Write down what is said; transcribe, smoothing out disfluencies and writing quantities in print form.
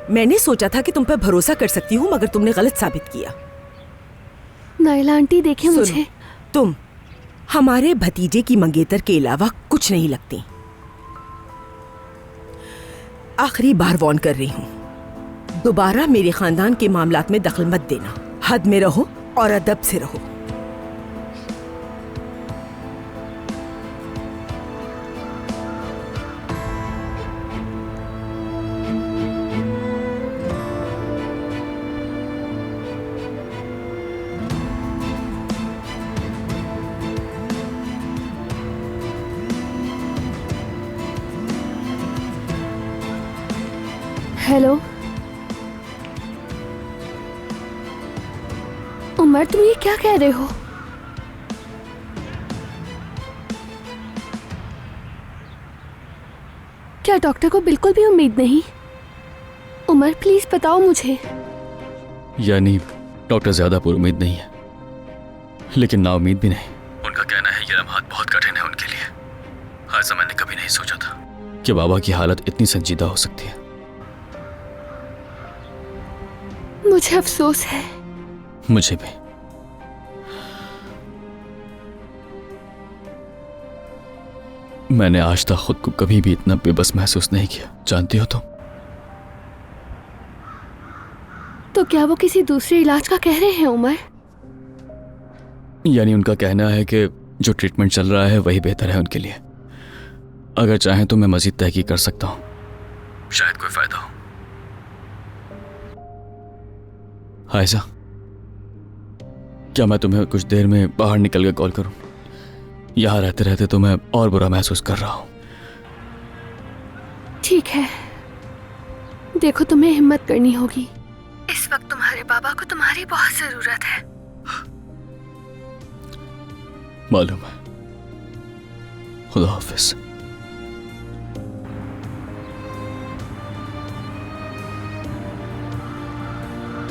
मैंने सोचा था कि तुम पर भरोसा कर सकती हूँ, मगर तुमने गलत साबित किया। नायला आंटी देखें सुनो, मुझे। तुम हमारे भतीजे की मंगेतर के अलावा कुछ नहीं लगती। आखिरी बार वार्न कर रही हूँ, दोबारा मेरे खानदान के मामलात में दखल मत देना। हद में रहो और अदब से रहो। हेलो उमर, तुम ये क्या कह रहे हो? क्या डॉक्टर को बिल्कुल भी उम्मीद नहीं? उमर प्लीज बताओ मुझे। यानी डॉक्टर ज्यादा पुरुम्मीद नहीं है, लेकिन नाउम्मीद भी नहीं। उनका कहना है ये लम्हात बहुत कठिन है उनके लिए। हायसा, मैंने कभी नहीं सोचा था कि बाबा की हालत इतनी संजीदा हो सकती है। मुझे अफसोस है। मुझे भी। मैंने आज तक खुद को कभी भी इतना बेबस महसूस नहीं किया, जानती हो तुम। तो क्या वो किसी दूसरे इलाज का कह रहे हैं उमर? यानी उनका कहना है कि जो ट्रीटमेंट चल रहा है वही बेहतर है उनके लिए। अगर चाहें तो मैं मजीद तहकीक कर सकता हूँ, शायद कोई फायदा हो। हायसा, क्या मैं तुम्हें कुछ देर में बाहर निकल के कॉल करूं? यहां रहते रहते तो मैं और बुरा महसूस कर रहा हूं। ठीक है, देखो तुम्हें हिम्मत करनी होगी। इस वक्त तुम्हारे बाबा को तुम्हारी बहुत जरूरत है। मालूम है। खुदा हाफिज।